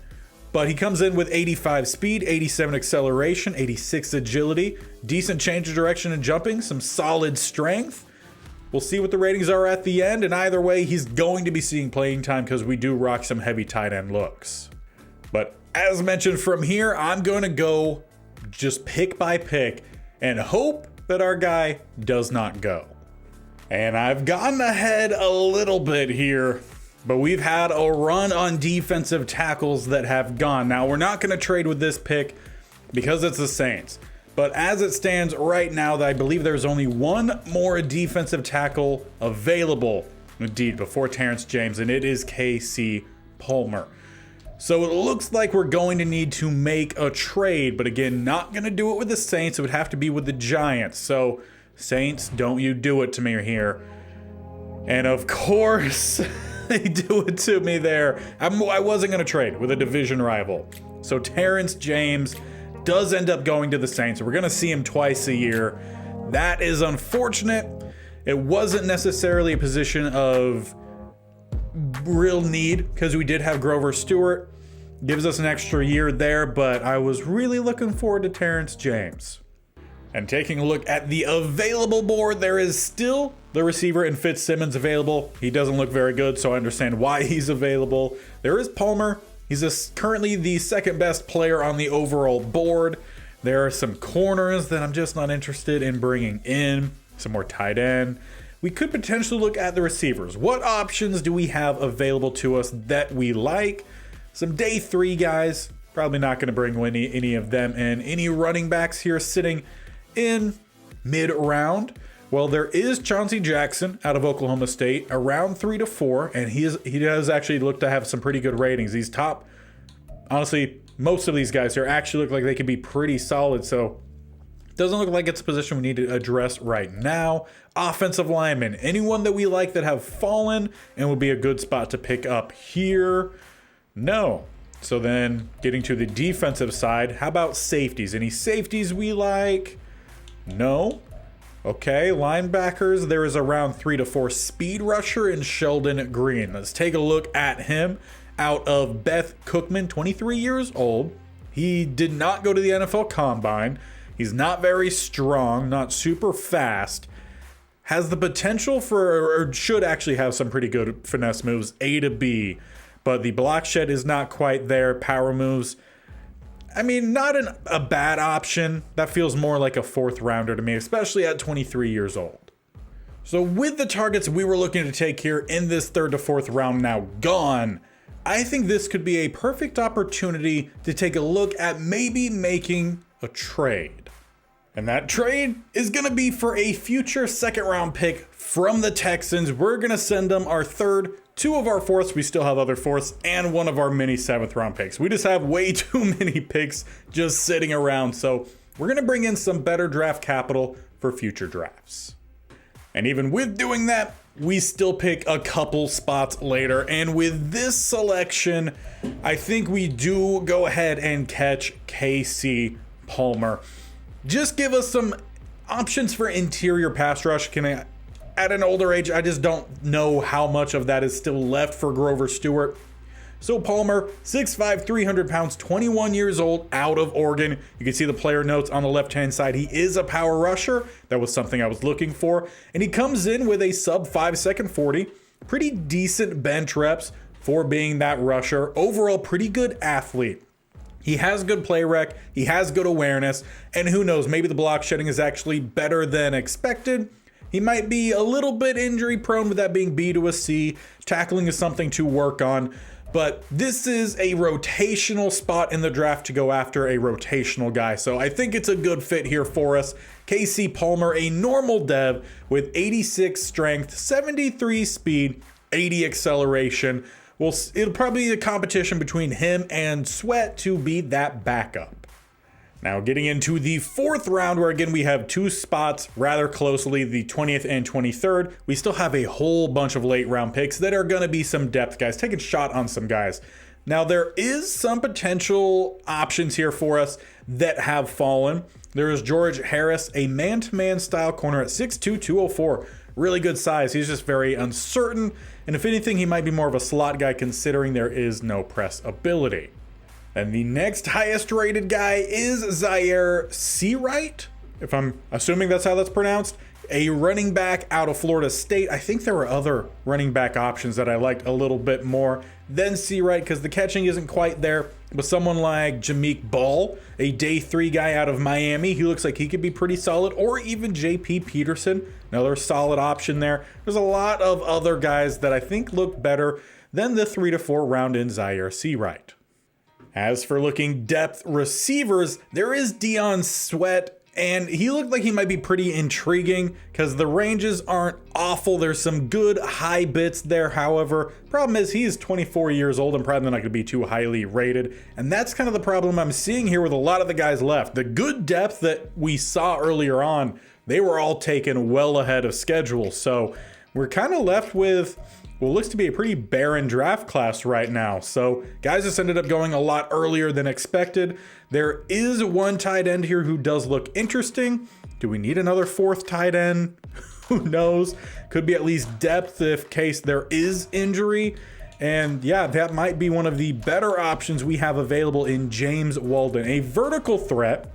but he comes in with 85 speed, 87 acceleration, 86 agility, decent change of direction and jumping, some solid strength. We'll see what the ratings are at the end, and either way, he's going to be seeing playing time because we do rock some heavy tight end looks. But as mentioned from here, I'm going to go just pick by pick and hope that our guy does not go. And I've gotten ahead a little bit here, but we've had a run on defensive tackles that have gone. Now, we're not going to trade with this pick because it's the Saints. But as it stands right now, I believe there's only one more defensive tackle available, indeed, before Terrence James, and it is KC Palmer. So it looks like we're going to need to make a trade, but again, not going to do it with the Saints. It would have to be with the Giants. So Saints, don't you do it to me here. And of course, they do it to me there. I wasn't going to trade with a division rival. So Terrence James does end up going to the Saints. We're going to see him twice a year. That is unfortunate. It wasn't necessarily a position of real need because we did have Grover Stewart. Gives us an extra year there, but I was really looking forward to Terrence James. And taking a look at the available board, there is still the receiver in Fitzsimmons available. He doesn't look very good, so I understand why he's available. There is Palmer. He's currently the second best player on the overall board. There are some corners that I'm just not interested in bringing in. Some more tight end. We could potentially look at the receivers. What options do we have available to us that we like? Some day 3 guys. Probably not going to bring any of them in. Any running backs here sitting in mid-round? Well, there is Chauncey Jackson out of Oklahoma State, around 3 to 4, and he does actually look to have some pretty good ratings. He's top. Honestly, most of these guys here actually look like they could be pretty solid, so it doesn't look like it's a position we need to address right now. Offensive linemen, anyone that we like that have fallen and would be a good spot to pick up here? No. So then getting to the defensive side, how about safeties? Any safeties we like? No. Okay, linebackers, there is a round 3 to 4 speed rusher in Sheldon Green. Let's take a look at him. Out of Beth Cookman, 23 years old. He did not go to the NFL Combine. He's not very strong, not super fast. Has the potential for, or should actually have some pretty good finesse moves, A to B. But the block shed is not quite there. Power moves, I mean, not a bad option. That feels more like a 4th rounder to me, especially at 23 years old. So with the targets we were looking to take here in this 3rd to 4th round now gone, I think this could be a perfect opportunity to take a look at maybe making a trade. And that trade is going to be for a future 2nd round pick from the Texans. We're going to send them our 3rd, 2 of our 4ths. We still have other 4ths and 1 of our mini 7th round picks. We just have way too many picks just sitting around. So we're going to bring in some better draft capital for future drafts. And even with doing that, we still pick a couple spots later. And with this selection, I think we do go ahead and catch KC Palmer. Just give us some options for interior pass rush. At an older age, I just don't know how much of that is still left for Grover Stewart. So Palmer, 6'5", 300 pounds, 21 years old, out of Oregon. You can see the player notes on the left-hand side. He is a power rusher. That was something I was looking for. And he comes in with a sub 5-second 40. Pretty decent bench reps for being that rusher. Overall, pretty good athlete. He has good play rec. He has good awareness. And who knows, maybe the block shedding is actually better than expected. He might be a little bit injury prone with that being B to a C. Tackling is something to work on. But this is a rotational spot in the draft to go after a rotational guy. So I think it's a good fit here for us. KC Palmer, a normal dev with 86 strength, 73 speed, 80 acceleration. It'll probably be a competition between him and Sweat to be that backup. Now getting into the 4th round, where again we have 2 spots rather closely, the 20th and 23rd. We still have a whole bunch of late round picks that are going to be some depth guys, taking shot on some guys. Now there is some potential options here for us that have fallen. There is George Harris, a man-to-man style corner at 6'2", 204. Really good size. He's just very uncertain. And if anything, he might be more of a slot guy considering there is no press ability. And the next highest rated guy is Zaire Reich, if I'm assuming that's how that's pronounced. A running back out of Florida State. I think there were other running back options that I liked a little bit more than Reich because the catching isn't quite there. But someone like Jameek Ball, a day 3 guy out of Miami, he looks like he could be pretty solid. Or even JP Peterson, another solid option there. There's a lot of other guys that I think look better than the 3 to 4 round in Zaire Reich. As for looking depth receivers, there is Deion Sweat, and he looked like he might be pretty intriguing because the ranges aren't awful. There's some good high bits there. However, problem is he's 24 years old and probably not going to be too highly rated. And that's kind of the problem I'm seeing here with a lot of the guys left. The good depth that we saw earlier on, they were all taken well ahead of schedule. So we're kind of left with what looks to be a pretty barren draft class right now. So guys just ended up going a lot earlier than expected. There is one tight end here who does look interesting. Do we need another 4th tight end? Who knows? Could be at least depth if case there is injury. And yeah, that might be one of the better options we have available in James Walden, a vertical threat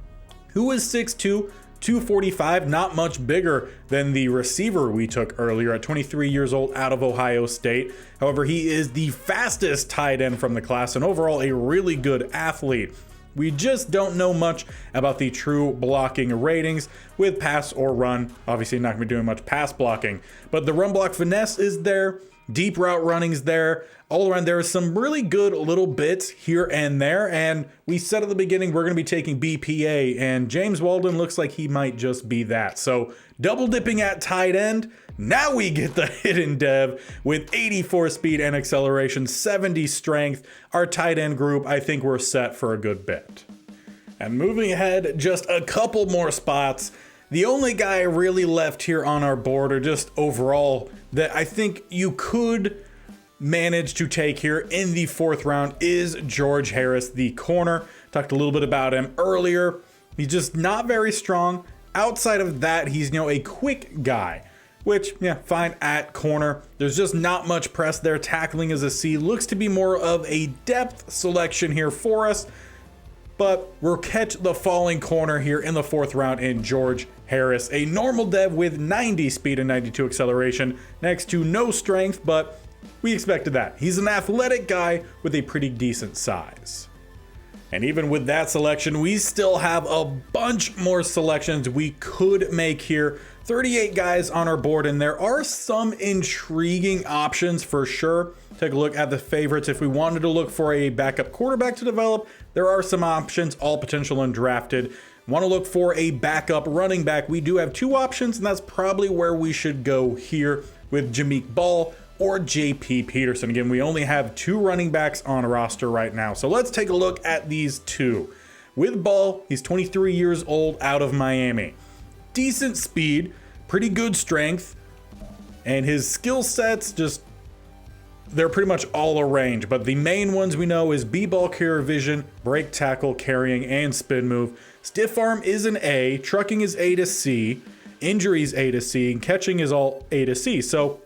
who is 6'2", 245, not much bigger than the receiver we took earlier at 23 years old out of Ohio State. However, he is the fastest tight end from the class and overall a really good athlete. We just don't know much about the true blocking ratings with pass or run. Obviously not gonna be doing much pass blocking, but the run block finesse is there. Deep route running's there. All around there is some really good little bits here and there. And we said at the beginning, we're going to be taking BPA, and James Walden looks like he might just be that. So double dipping at tight end. Now we get the hidden dev with 84 speed and acceleration, 70 strength. Our tight end group, I think we're set for a good bit. And moving ahead, just a couple more spots. The only guy really left here on our board, or just overall, that I think you could manage to take here in the 4th round is George Harris, the corner. Talked a little bit about him earlier. He's just not very strong. Outside of that, he's, a quick guy, which, yeah, fine at corner. There's just not much press there. Tackling is a C. Looks to be more of a depth selection here for us. But we'll catch the falling corner here in the 4th round in George Harris, a normal dev with 90 speed and 92 acceleration, next to no strength, but we expected that. He's an athletic guy with a pretty decent size. And even with that selection, we still have a bunch more selections we could make here. 38 guys on our board, and there are some intriguing options for sure. Take a look at the favorites. If we wanted to look for a backup quarterback to develop, there are some options, all potential undrafted. Want to look for a backup running back? We do have 2 options, and that's probably where we should go here with Jameek Ball or JP Peterson. Again, we only have 2 running backs on a roster right now. So let's take a look at these 2. With Ball, he's 23 years old out of Miami. Decent speed, pretty good strength, And his skill sets, they're pretty much all a range, but the main ones we know is B-ball carrier vision, break tackle, carrying, and spin move. Stiff arm is an A, trucking is A to C, injuries A to C, and catching is all A to C. So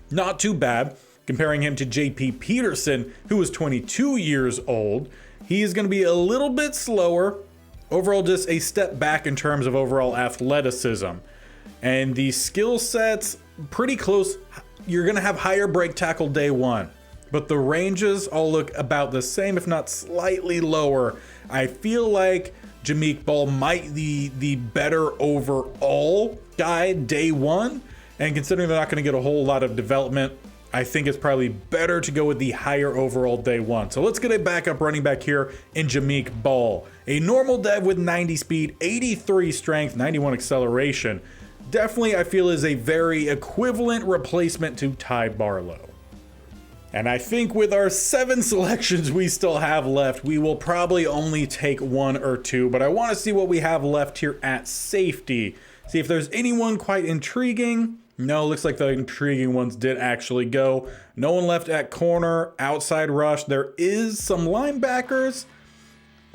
not too bad. Comparing him to JP Peterson, who was 22 years old, he is going to be a little bit slower. Overall, just a step back in terms of overall athleticism. And the skill sets, pretty close. You're going to have higher break tackle day one, but the ranges all look about the same, if not slightly lower. I feel like Jameek Ball might be the better overall guy day one. And considering they're not going to get a whole lot of development, I think it's probably better to go with the higher overall day one. So let's get a backup running back here in Jameek Ball. A normal dev with 90 speed, 83 strength, 91 acceleration. Definitely, I feel, is a very equivalent replacement to Ty Barlow. And I think with our 7 selections we still have left, we will probably only take 1 or 2, but I want to see what we have left here at safety. See if there's anyone quite intriguing. No, looks like the intriguing ones did actually go. No one left at corner, outside rush. There is some linebackers.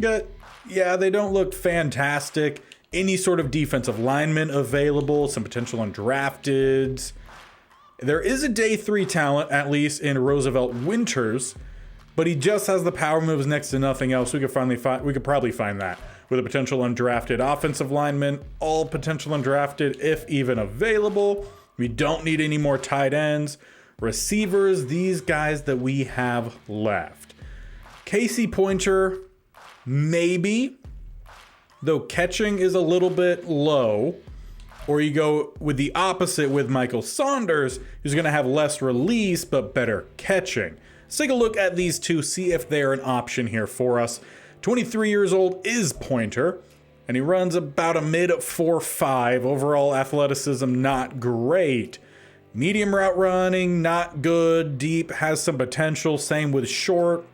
But yeah, they don't look fantastic. Any sort of defensive lineman available, some potential undrafteds. There is a day 3 talent, at least in Roosevelt Winters, but he just has the power moves next to nothing else. We could probably find that with a potential undrafted offensive lineman, all potential undrafted if even available. We don't need any more tight ends. Receivers, these guys that we have left. Casey Pointer, maybe, though catching is a little bit low. Or you go with the opposite with Michael Saunders, who's going to have less release but better catching. Let's take a look at these two, see if they're an option here for us. 23 years old is Pointer, and he runs about a mid 4.5. Overall athleticism, not great. Medium route running, not good. Deep has some potential. Same with short.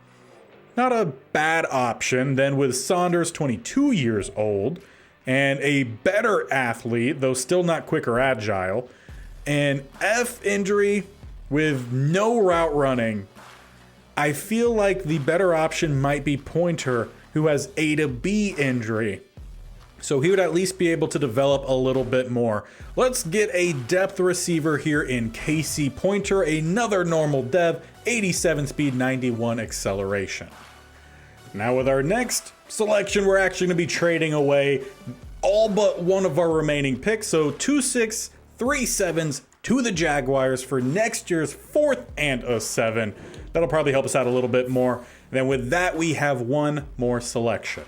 Not a bad option. Then with Saunders, 22 years old, and a better athlete, though still not quick or agile. An F injury with no route running. I feel like the better option might be Pointer, who has A to B injury. So he would at least be able to develop a little bit more. Let's get a depth receiver here in Casey Pointer, another normal dev, 87 speed, 91 acceleration. Now with our next selection, we're actually going to be trading away all but one of our remaining picks. So 2 6, 3 7s to the Jaguars for next year's 4th and a 7. That'll probably help us out a little bit more. And then with that, we have one more selection.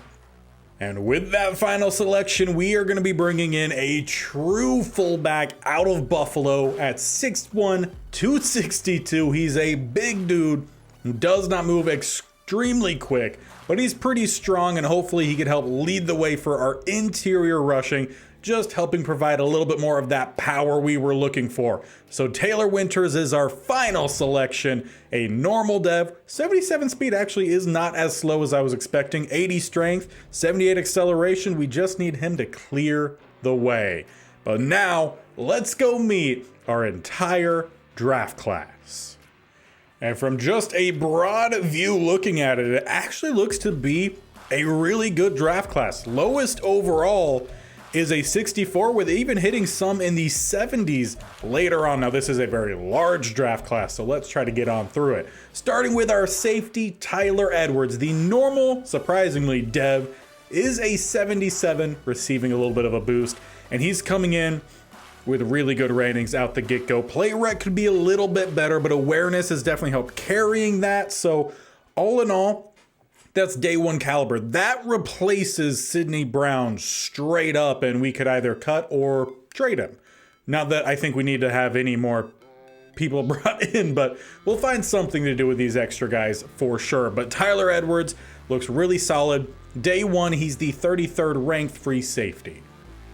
And with that final selection, we are going to be bringing in a true fullback out of Buffalo at 6'1", 262. He's a big dude who does not move extremely quick, but he's pretty strong, and hopefully he could help lead the way for our interior rushing, just helping provide a little bit more of that power we were looking for. So Taylor Winters is our final selection, a normal dev. 77 speed actually is not as slow as I was expecting. 80 strength, 78 acceleration. We just need him to clear the way. But now let's go meet our entire draft class. And from just a broad view looking at it, it actually looks to be a really good draft class. Lowest overall is a 64, with even hitting some in the 70s later on. Now this is a very large draft class, so let's try to get on through it. Starting with our safety, Tyler Edwards. The normal, surprisingly, dev is a 77, receiving a little bit of a boost, and he's coming in with really good ratings out the get-go. Play rec could be a little bit better, but awareness has definitely helped carrying that. So all in all, that's day 1 caliber. That replaces Sidney Brown straight up, and we could either cut or trade him. Not that I think we need to have any more people brought in, but we'll find something to do with these extra guys for sure. But Tyler Edwards looks really solid. Day 1, he's the 33rd ranked free safety.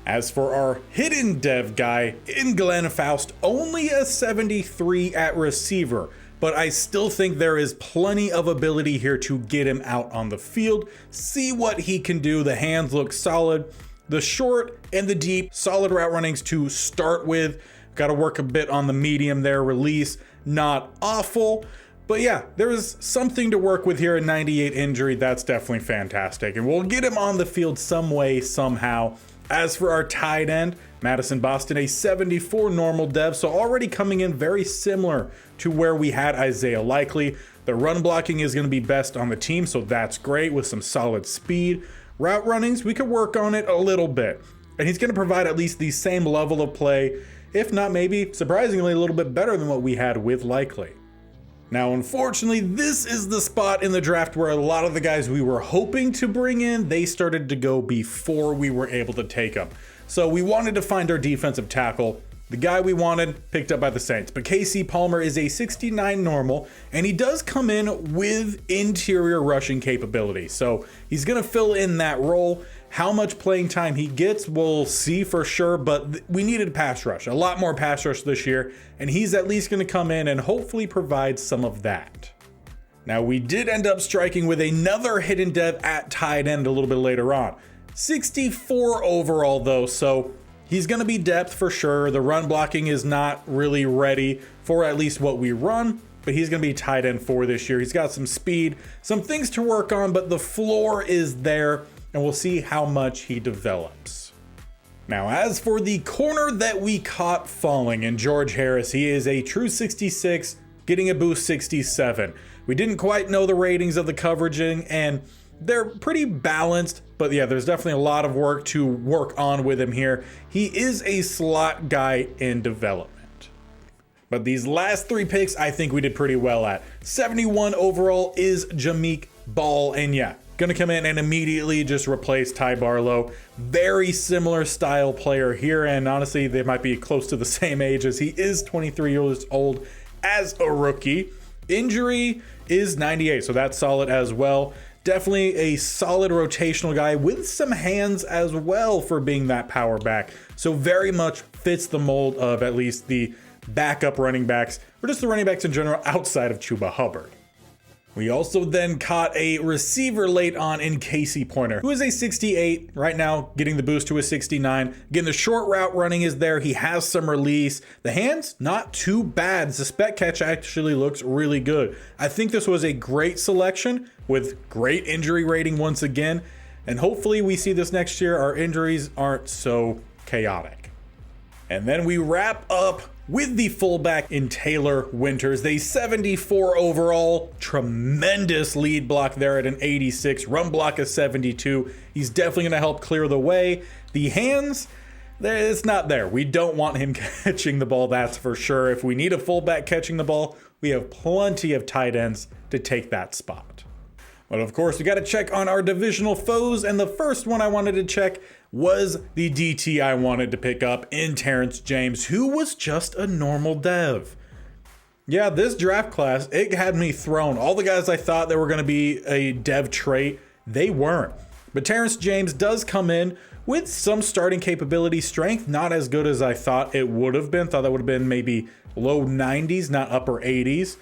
As for our hidden dev guy in Glenn Faust, only a 73 at receiver, but I still think there is plenty of ability here to get him out on the field, see what he can do. The hands look solid. The short and the deep, solid route runnings to start with. Got to work a bit on the medium there. Release, not awful. But yeah, there is something to work with here. A 98 injury, that's definitely fantastic. And we'll get him on the field some way, somehow. As for our tight end, Madison Boston, a 74 normal dev, so already coming in very similar to where we had Isaiah Likely. The run blocking is going to be best on the team, so that's great with some solid speed. Route runnings, we could work on it a little bit. And he's going to provide at least the same level of play, if not maybe surprisingly a little bit better than what we had with Likely. Now, unfortunately, this is the spot in the draft where a lot of the guys we were hoping to bring in, they started to go before we were able to take them. So we wanted to find our defensive tackle. The guy we wanted picked up by the Saints, but KC Palmer is a 69 normal, and he does come in with interior rushing capability. So he's going to fill in that role. How much playing time he gets, we'll see for sure, but we needed a pass rush, a lot more pass rush this year, and he's at least going to come in and hopefully provide some of that. Now, we did end up striking with another hidden dev at tight end a little bit later on. 64 overall though, so he's going to be depth for sure. The run blocking is not really ready for at least what we run, but he's going to be tight end for this year. He's got some speed, some things to work on, but the floor is there, and we'll see how much he develops. Now, as for the corner that we caught falling in George Harris, he is a true 66, getting a boost 67. We didn't quite know the ratings of the coveraging, and they're pretty balanced, but yeah, there's definitely a lot of work to work on with him here. He is a slot guy in development. But these last three picks, I think we did pretty well at. 71 overall is Jameek Ball, and yeah, gonna come in and immediately just replace Ty Barlow. Very similar style player here, and honestly, they might be close to the same age as he is 23 years old as a rookie. Injury is 98, so that's solid as well. Definitely a solid rotational guy with some hands as well for being that power back. So very much fits the mold of at least the backup running backs, or just the running backs in general outside of Chuba Hubbard. We also then caught a receiver late on in Casey Pointer, who is a 68 right now, getting the boost to a 69. Again, the short route running is there. He has some release. The hands, not too bad. The spec catch actually looks really good. I think this was a great selection with great injury rating once again. And hopefully we see this next year. Our injuries aren't so chaotic. And then we wrap up with the fullback in Taylor Winters, the 74 overall, tremendous lead block there at an 86, run block of 72. He's definitely going to help clear the way. The hands, it's not there. We don't want him catching the ball, that's for sure. If we need a fullback catching the ball, we have plenty of tight ends to take that spot. But of course, we got to check on our divisional foes, and the first one I wanted to check was the DT I wanted to pick up in Terrence James, who was just a normal dev. Yeah, this draft class, it had me thrown. All the guys I thought that were going to be a dev trait, they weren't. But Terrence James does come in with some starting capability, strength, not as good as I thought it would have been. Thought that would have been maybe low 90s, not upper 80s.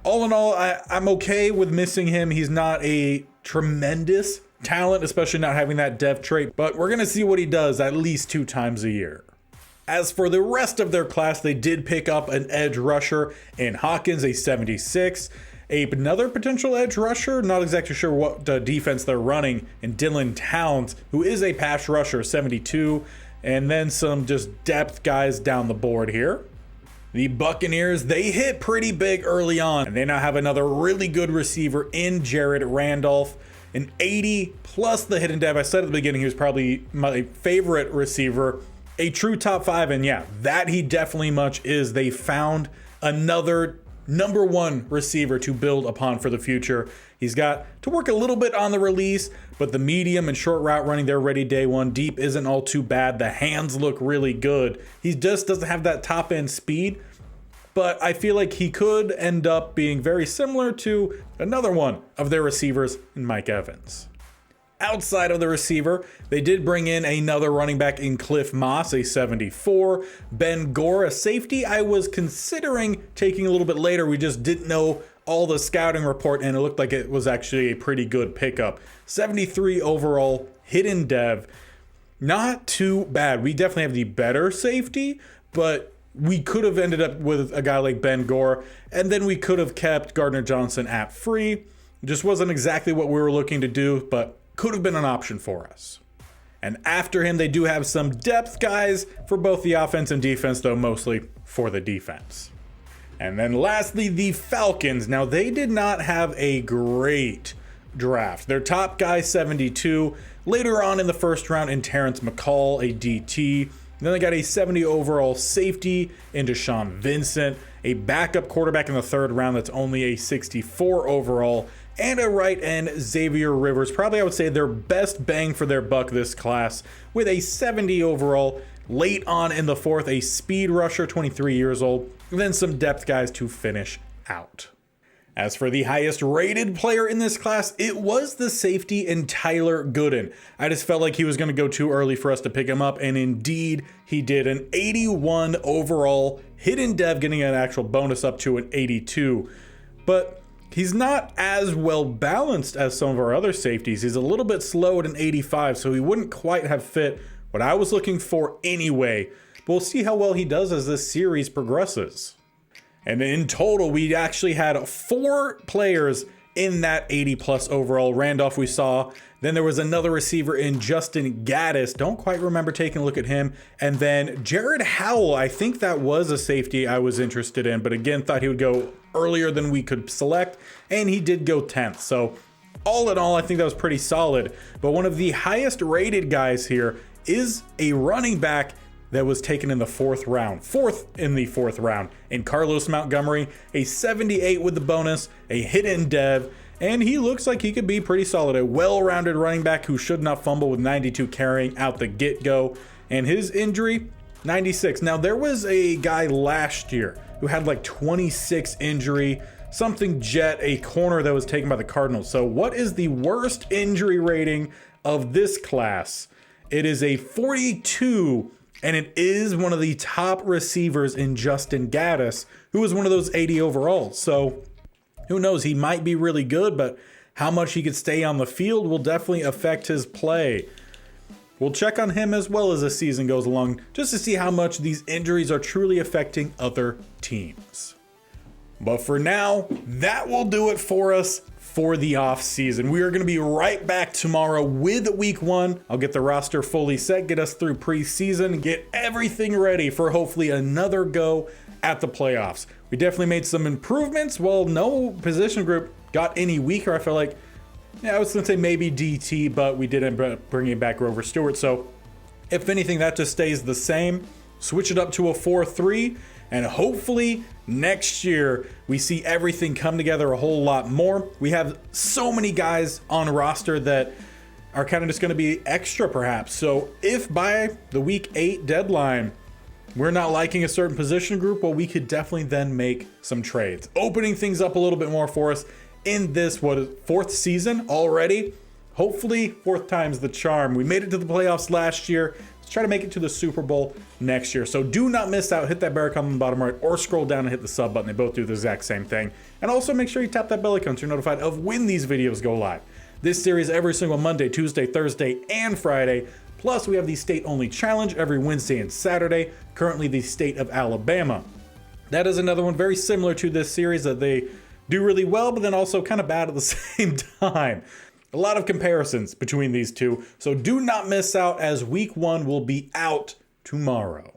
All in all, I'm okay with missing him. He's not a tremendous talent, especially not having that dev trait, but we're going to see what he does at least 2 times a year. As for the rest of their class, they did pick up an edge rusher in Hawkins, a 76, another potential edge rusher, not exactly sure what defense they're running, in Dylan Towns, who is a pass rusher, 72, and then some just depth guys down the board here. The Buccaneers, they hit pretty big early on, and they now have another really good receiver in Jared Randolph, an 80 plus the hidden dev. I said at the beginning he was probably my favorite receiver, a true top 5, and yeah, that he definitely much is. They found another number 1 receiver to build upon for the future. He's got to work a little bit on the release, but the medium and short route running, they're ready day one. Deep isn't all too bad. The hands look really good. He just doesn't have that top end speed, but I feel like he could end up being very similar to another one of their receivers in Mike Evans. Outside of the receiver, they did bring in another running back in Cliff Moss, a 74. Ben Gore, a safety I was considering taking a little bit later. We just didn't know all the scouting report, and it looked like it was actually a pretty good pickup. 73 overall, hidden dev. Not too bad. We definitely have the better safety, but we could have ended up with a guy like Ben Gore, and then we could have kept Gardner Johnson at free. Just wasn't exactly what we were looking to do, but could have been an option for us. And after him, they do have some depth guys for both the offense and defense, though mostly for the defense. And then lastly, the Falcons. Now, they did not have a great draft. Their top guy, 72. Later on in the first round, in Terrence McCall, a DT. Then they got a 70 overall safety in Deshaun Vincent, a backup quarterback in the third round that's only a 64 overall, and a right end, Xavier Rivers. Probably I would say their best bang for their buck this class, with a 70 overall. Late on in the fourth, a speed rusher, 23 years old, and then some depth guys to finish out. As for the highest rated player in this class, it was the safety in Tyler Gooden. I just felt like he was going to go too early for us to pick him up, and indeed he did. An 81 overall, hidden dev, getting an actual bonus up to an 82. But he's not as well balanced as some of our other safeties. He's a little bit slow at an 85, so he wouldn't quite have fit what I was looking for anyway. But we'll see how well he does as this series progresses. And in total, we actually had 4 players in that 80 plus overall. Randolph we saw. Then there was another receiver in Justin Gaddis. Don't quite remember taking a look at him. And then Jared Howell, I think that was a safety I was interested in, but again, thought he would go earlier than we could select. And he did go 10th. So all in all, I think that was pretty solid. But one of the highest rated guys here is a running back that was taken in the fourth in the fourth round, in Carlos Montgomery, a 78 with the bonus, a hidden dev, and he looks like he could be pretty solid. A well-rounded running back who should not fumble, with 92 carrying out the get-go, and his injury, 96. Now, there was a guy last year who had like 26 injury, something Jet, a corner that was taken by the Cardinals. So what is the worst injury rating of this class? It is a 42, and it is one of the top receivers in Justin Gaddis, who was one of those 80 overall. So who knows, he might be really good, but how much he could stay on the field will definitely affect his play. We'll check on him as well as the season goes along, just to see how much these injuries are truly affecting other teams. But for now, that will do it for us for the off season. We are going to be right back tomorrow with week 1. I'll get the roster fully set, get us through preseason, get everything ready for hopefully another go at the playoffs. We definitely made some improvements. Well, no position group got any weaker. I feel like, I was going to say maybe DT, but we did end up bringing back Grover Stewart. So if anything, that just stays the same. Switch it up to a 4-3. And hopefully next year we see everything come together a whole lot more. We have so many guys on roster that are kind of just going to be extra perhaps. So if by the week 8 deadline we're not liking a certain position group, well, we could definitely then make some trades, opening things up a little bit more for us in this 4th season already. Hopefully 4th time's the charm. We made it to the playoffs last year. Try to make it to the Super Bowl next year. So do not miss out. Hit that bear icon on the bottom right, or scroll down and hit the sub button. They both do the exact same thing. And also make sure you tap that bell icon so you're notified of when these videos go live. This series every single Monday, Tuesday, Thursday, and Friday. Plus we have the state-only challenge every Wednesday and Saturday. Currently the state of Alabama. That is another one very similar to this series, that they do really well, but then also kind of bad at the same time. A lot of comparisons between these two, so do not miss out, as week 1 will be out tomorrow.